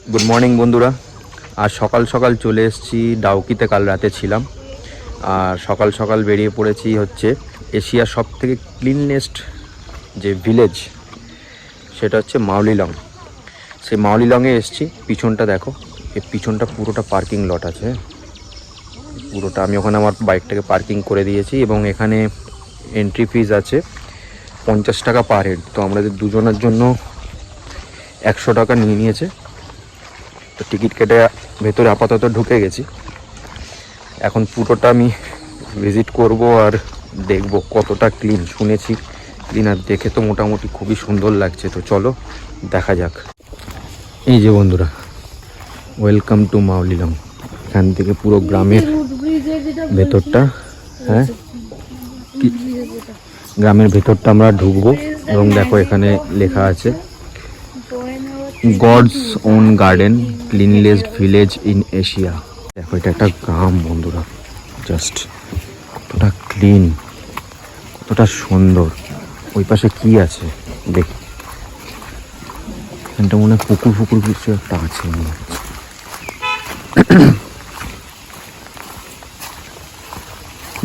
Good morning বন্ধুরা। আজ সকাল সকাল চলে এসেছি ডাউকিতে। কাল রাতে ছিলাম আর সকাল সকাল বেরিয়ে পড়েছি হচ্ছে এশিয়ার সব থেকে ক্লিনেস্ট যে ভিলেজ সেটা হচ্ছে মাউলিলং। সেই মাউলিলংয়ে এসেছি। পিছনটা দেখো, এই পিছনটা পুরোটা পার্কিং লট আছে, পুরোটা। আমি ওখানে আমার বাইকটাকে পার্কিং করে দিয়েছি এবং এখানে এন্ট্রি ফিজ আছে 50 টাকা পার হেড। তো আমাদের দুজনের জন্য 100 টাকা নিয়ে নিয়েছে। তো টিকিট কেটে ভেতরে আপাতত ঢুকে গেছি। এখন পুরোটা আমি ভিজিট করব আর দেখব কতটা ক্লিন। শুনেছি ক্লিন, আর দেখে তো মোটামুটি খুবই সুন্দর লাগছে। তো চলো দেখা যাক। এই যে বন্ধুরা, ওয়েলকাম টু মাউলিলং। এখান থেকে পুরো গ্রামের ভেতরটা, হ্যাঁ গ্রামের ভেতরটা আমরা ঢুকবো। এবং দেখো এখানে লেখা আছে God's own garden, cleanliest village in Asia. দেখো এটা একটা গ্রাম বন্ধুরা, জাস্ট কতটা ক্লিন, কতটা সুন্দর। ওই পাশে কি আছে দেখি, এখানটা মনে হয় পুকুর ফুকুর কিছু একটা আছে মনে হচ্ছে।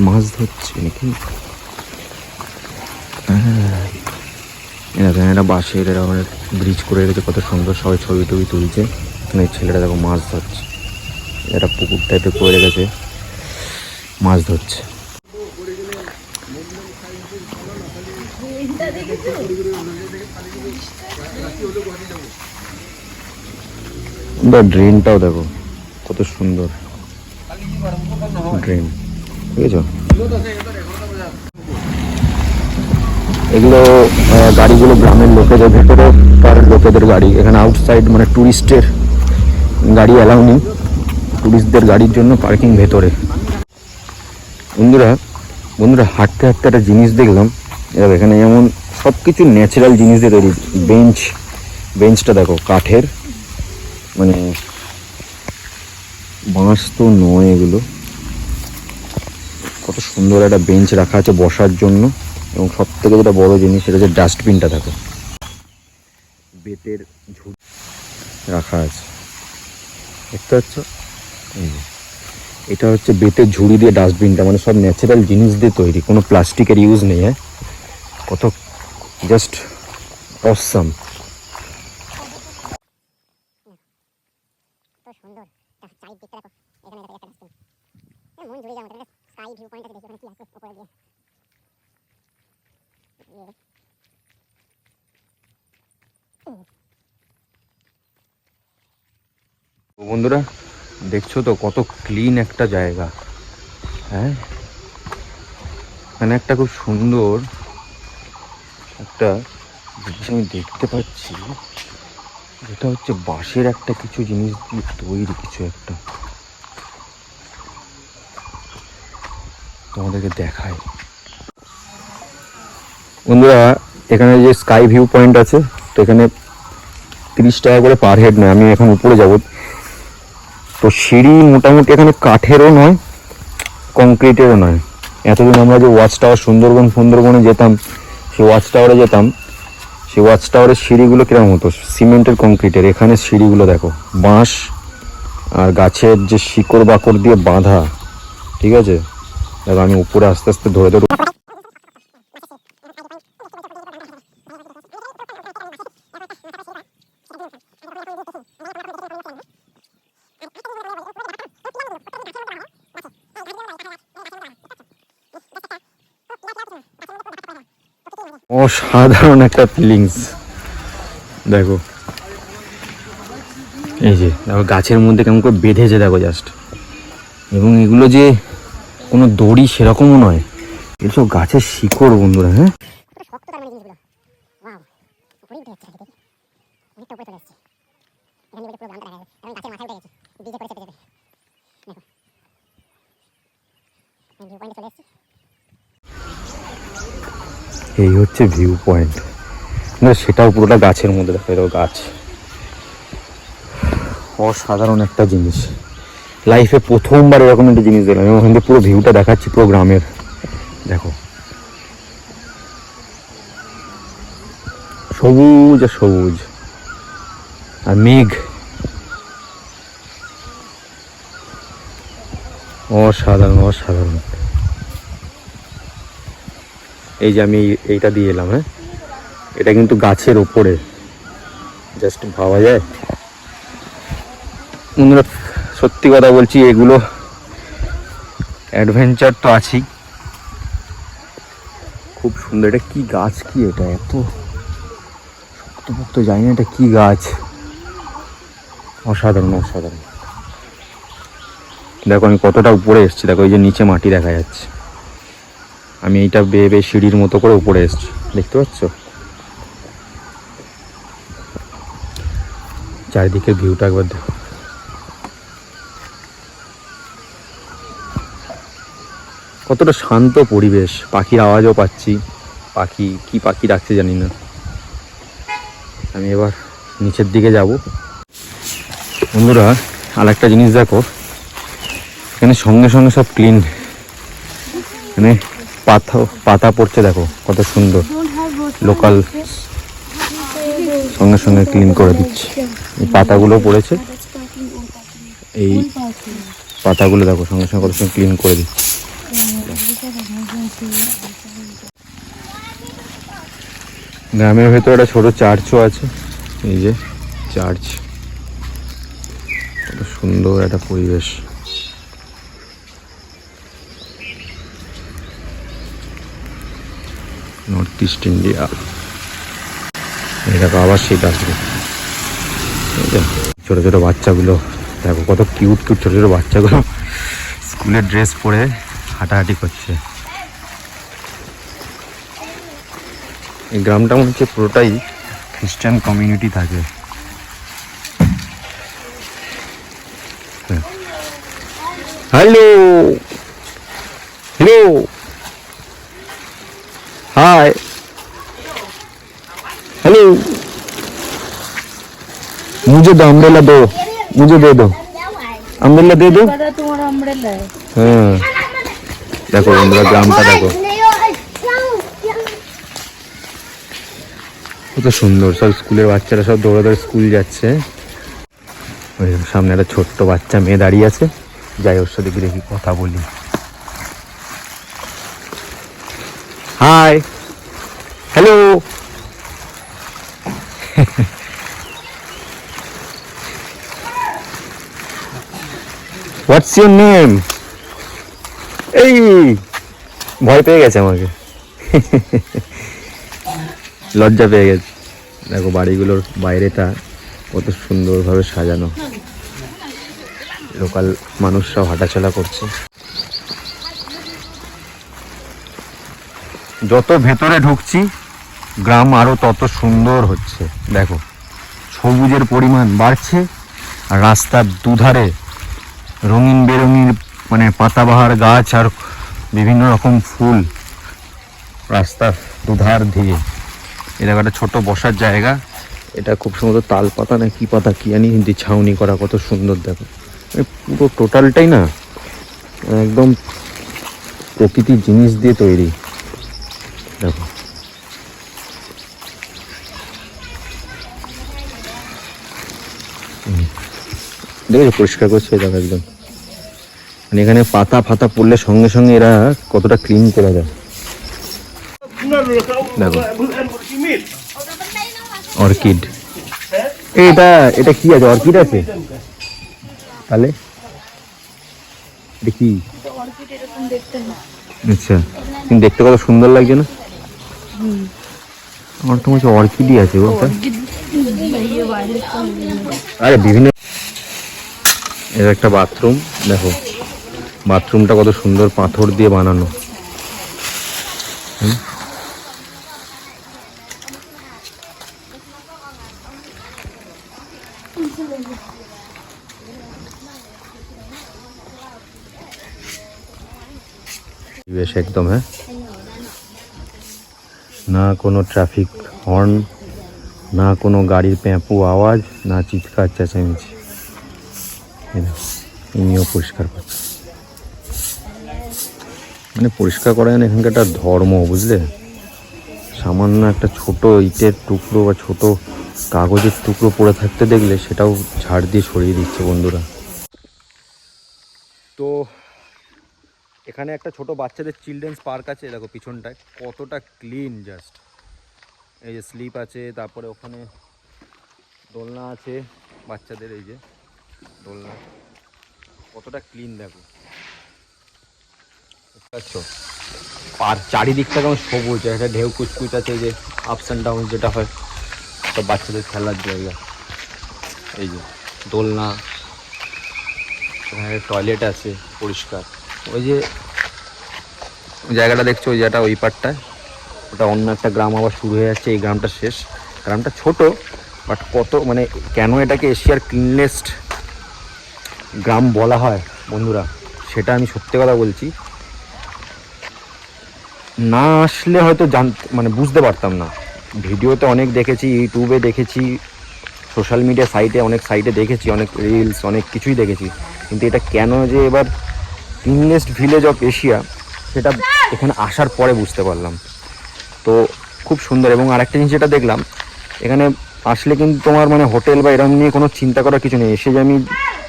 মাছ ধরছে নাকি? হ্যাঁ, এরা বাঁশের এরা অনেক ব্রিজ করে রেখেছে, কত সুন্দর। সবাই ছবি টবি তুলছে। এখানে ছেলেরা দেখো মাছ ধরছে, এরা পুকুর টাইপের করে রেখেছে, মাছ ধরছে। ড্রেনটাও দেখো কত সুন্দর ড্রেন, বুঝেছো? এগুলো গাড়িগুলো গ্রামের লোকেদের, ভেতরে তার লোকেদের গাড়ি। এখানে আউটসাইড মানে ট্যুরিস্টের গাড়ি অ্যালাউ নেই, ট্যুরিস্টদের গাড়ির জন্য পার্কিং ভেতরে। বন্ধুরা বন্ধুরা হাঁটতে হাঁটতে একটা জিনিস দেখলাম। এখানে যেমন সব কিছু ন্যাচারাল জিনিস দিয়ে তৈরি। বেঞ্চটা দেখো কাঠের, মানে বাঁশ তো নয় এগুলো। কত সুন্দর একটা বেঞ্চ রাখা আছে বসার জন্য। এবং সব থেকে যেটা বড় জিনিস সেটা হচ্ছে ডাস্টবিনটা দেখো, বেতের ঝুড়ি রাখা আছে, দেখতে পাচ্ছ? এটা হচ্ছে বেতের ঝুড়ি দিয়ে ডাস্টবিনটা, মানে সব ন্যাচারাল জিনিস দিয়ে তৈরি, কোনো প্লাস্টিকের ইউজ নেই। হ্যাঁ, কত জাস্ট অসাম। বন্ধুরা দেখছো তো কত ক্লিন একটা জায়গা। হ্যাঁ, মানে একটা খুব সুন্দর একটা জিনিস আমি দেখতে পাচ্ছি, যেটা হচ্ছে বাঁশের একটা কিছু জিনিস দিয়ে তৈরি কিছু একটা। তোমাদেরকে দেখাই বন্ধুরা, এখানে যে স্কাই ভিউ পয়েন্ট আছে, তো এখানে 30 টাকা করে পার হেড নয়। আমি এখন উপরে যাব। তো সিঁড়ি মোটামুটি এখানে কাঠেরও নয়, কংক্রিটেরও নয়। এতদিন আমরা যে ওয়াচ টাওয়ার সুন্দরবনে যেতাম, সেই ওয়াচ টাওয়ারে যেতাম, সেই ওয়াচ টাওয়ারের সিঁড়িগুলো কিরকম হতো, সিমেন্টের কংক্রিটের। এখানে সিঁড়িগুলো দেখো বাঁশ আর গাছের যে শিকড় বাকড় দিয়ে বাঁধা। ঠিক আছে, দেখো আমি উপরে আস্তে আস্তে ধরে ধরে অসাধারণ একটা ফিলিংস। দেখো এই যে দেখো গাছের মধ্যে কেমন করে বেঁধেছে দেখো জাস্ট। এবং এগুলো যে কোনো দড়ি সেরকমও নয়, এসব গাছের শিকড় বন্ধুরা। হ্যাঁ, এই হচ্ছে ভিউ পয়েন্ট। সেটাও পুরোটা গাছের মধ্যে। দেখো গাছ, অসাধারণ একটা জিনিস। লাইফে প্রথমবার এরকম একটা জিনিস দেখলাম। এবং ওখান থেকে পুরো ভিউটা দেখাচ্ছি পুরো গ্রামের। দেখো সবুজ আর সবুজ, আর মেঘ অসাধারণ অসাধারণ। এই যে আমি এইটা দিয়ে এলাম, হ্যাঁ এটা কিন্তু গাছের ওপরে, জাস্ট ভাবা যায় বন্ধুরা। সত্যি কথা বলছি, এগুলো অ্যাডভেঞ্চার তো আছেই, খুব সুন্দর। এটা কি গাছ, কি এটা এত শক্তপোক্ত, জানি না এটা কি গাছ, অসাধারণ অসাধারণ। দেখো আমি কতটা উপরে এসেছি, দেখো এই যে নিচে মাটি দেখা যাচ্ছে, আমি এইটা বেয়ে বেয়ে সিঁড়ির মতো করে উপরে এসেছি, দেখতে পাচ্ছ? চারিদিকের ভিউটা একবার দেখো। কতটা শান্ত পরিবেশ, পাখির আওয়াজও পাচ্ছি, পাখি কি পাখি ডাকছে জানি না। আমি এবার নিচের দিকে যাব বন্ধুরা। আর একটা জিনিস দেখো, এখানে সঙ্গে সঙ্গে সব ক্লিন, মানে পাতা পড়ছে, দেখো কত সুন্দর, লোকাল সঙ্গে সঙ্গে ক্লিন করে দিচ্ছে। এই পাতাগুলো পড়েছে, এই পাতাগুলো দেখো সঙ্গে সঙ্গে কত সঙ্গে ক্লিন করে দিচ্ছে। গ্রামের ভেতরে একটা ছোট চার্চও আছে, এই যে চার্চ, কত সুন্দর একটা পরিবেশ। নর্থ ইস্ট ইন্ডিয়া, দেখো আবার শীত আসবে। ছোটো ছোটো বাচ্চাগুলো দেখো কত কিউট কিউট, ছোটো ছোটো বাচ্চাগুলো স্কুলের ড্রেস পরে হাঁটাহাঁটি করছে। এই গ্রামটা মনে হচ্ছে পুরোটাই খ্রিস্টান কমিউনিটি থাকে। হ্যালো হ্যালো हाय हेलो, मुझे दो अम्ब्रेला, दो मुझे दे दो अम्ब्रेला, दे दो। तुम्हारा अम्ब्रेला है। हाँ देखो बंधुरा ग्रामটা দেখো কত সুন্দর। সব স্কুলের বাচ্চারা সব দৌড়ে দৌড়ে স্কুল যাচ্ছে। ওই সামনে একটা ছোট্ট বাচ্চা মেয়ে দাঁড়িয়ে আছে, যাই ওর সাথে দেখি কথা বলি। Hi hello what's your name. এই ভয় পেয়ে গেছে আমাকে, লজ্জা পেয়ে গেছে। দেখো বাড়িগুলোর বাইরেটা কত সুন্দরভাবে সাজানো, লোকাল মানুষরাও হাঁটাচলা করছে। যত ভেতরে ঢুকছি গ্রাম আরো তত সুন্দর হচ্ছে। দেখো সবুজের পরিমাণ বাড়ছে, আর রাস্তার দুধারে রঙিন বেরঙিন মানে পাতাবাহার গাছ আর বিভিন্ন রকম ফুল রাস্তার দুধার দিয়ে। এরকম একটা ছোট বসার জায়গা, এটা খুব সুন্দর, তাল পাতা না কি পাতা কি জানি, কিন্তু ছাউনি করা কত সুন্দর। দেখো পুরো টোটালটাই না একদম প্রকৃতির জিনিস দিয়ে তৈরি। দেখো দেখো পরিষ্কার করছে দেখো একদম, মানে এখানে পাতা ফাতা পড়লে সঙ্গে সঙ্গে এরা কতটা ক্লিন করে দেয়। দেখো অর্কিড, এটা এটা কি আছে, অর্কিড আছে তাহলে এটা কি? আচ্ছা কিন্তু দেখতে কত সুন্দর লাগছে না? আমার তো মনে হচ্ছে অর্কিডই আছে ওটা। আরে বিভিন্ন, এর একটা বাথরুম, দেখো বাথরুমটা কত সুন্দর পাথর দিয়ে বানানো। বেশ একদম, হ্যাঁ না কোনো ট্রাফিক হর্ন, না কোনো গাড়ির প্যাঁপু আওয়াজ, না চিৎকার চেঁচামেচি। এমনিও পরিষ্কার করছে, মানে পরিষ্কার করা যেন এখানকার একটা ধর্ম, বুঝলে? সামান্য একটা ছোট ইটের টুকরো বা ছোট কাগজের টুকরো পড়ে থাকতে দেখলে সেটাও ঝাড় দিয়ে সরিয়ে দিচ্ছে বন্ধুরা। তো এখানে একটা ছোট বাচ্চাদের চিলড্রেন্স পার্ক আছে, দেখো পিছনটায় কতটা ক্লিন, জাস্ট এই যে স্লিপ আছে, তারপরে ওখানে দোলনা আছে বাচ্চাদের, এই যে দোলনা কতটা ক্লিন দেখো, বুঝতে পারছো? আর চারিদিকটা কেমন সবুজ, একটা ঢেউ কুচকুচ আছে, এই যে আপস অ্যান্ড ডাউন যেটা হয়, সব বাচ্চাদের খেলার জায়গা, এই যে দোলনা, এখানে টয়লেট আছে পরিষ্কার। ওই যে জায়গাটা দেখছো, ওই জায়গাটা ওই পারটায়, ওটা অন্য একটা গ্রাম আবার শুরু হয়ে যাচ্ছে, এই গ্রামটা শেষ। গ্রামটা ছোট, বাট কত মানে কেন এটাকে এশিয়ার ক্লিননেস্ট গ্রাম বলা হয় বন্ধুরা, সেটা আমি সত্যি কথা বলছি, না আসলে হয়তো মানে বুঝতে পারতাম না। ভিডিওতে অনেক দেখেছি, ইউটিউবে দেখেছি, সোশ্যাল মিডিয়া সাইটে অনেক সাইটে দেখেছি, অনেক রিলস অনেক কিছুই দেখেছি, কিন্তু এটা কেন যে এবার ক্লিননেস্ট ভিলেজ অফ এশিয়া, সেটা এখানে আসার পরে বুঝতে পারলাম। তো খুব সুন্দর। এবং আরেকটা জিনিস যেটা দেখলাম, এখানে আসলে কিন্তু তোমার মানে হোটেল বা এরকম নিয়ে কোনো চিন্তা করার কিছু নেই। এসে যে আমি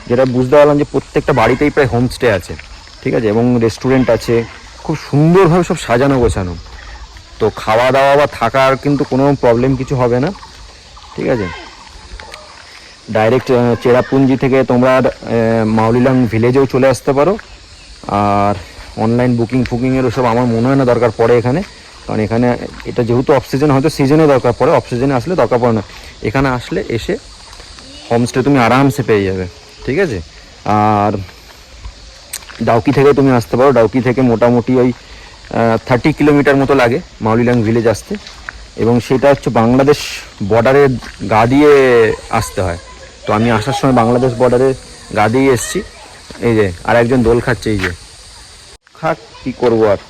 যেটা বুঝতে পারলাম যে প্রত্যেকটা বাড়িতেই প্রায় হোমস্টে আছে, ঠিক আছে, এবং রেস্টুরেন্ট আছে, খুব সুন্দরভাবে সব সাজানো গোছানো। তো খাওয়া দাওয়া বা থাকার কিন্তু কোনো প্রবলেম কিছু হবে না, ঠিক আছে। ডাইরেক্ট চেরাপুঞ্জি থেকে তোমরা মাউলিলাং ভিলেজেও চলে আসতে পারো। আর অনলাইন বুকিংয়ের ওসব আমার মনে হয় না দরকার পড়ে এখানে, কারণ এখানে এটা যেহেতু অফ সিজন, হয়তো সিজনে দরকার পড়ে, অফ সিজনে আসলে দরকার পড়ে না। এখানে আসলে এসে হোমস্টে তুমি আরামসে পেয়ে যাবে, ঠিক আছে। আর ডাউকি থেকে তুমি আসতে পারো, ডাউকি থেকে মোটামুটি ওই 30 কিলোমিটার মতো লাগে মাউলিলাং ভিলেজ আসতে, এবং সেটা হচ্ছে বাংলাদেশ বর্ডারের গা দিয়ে আসতে হয়। তো আমি আসার সময় বাংলাদেশ বর্ডারে গা দিয়ে এসেছি। এই যে আর একজন দোল খাচ্ছে, এই যে খাক, কী করবো আর।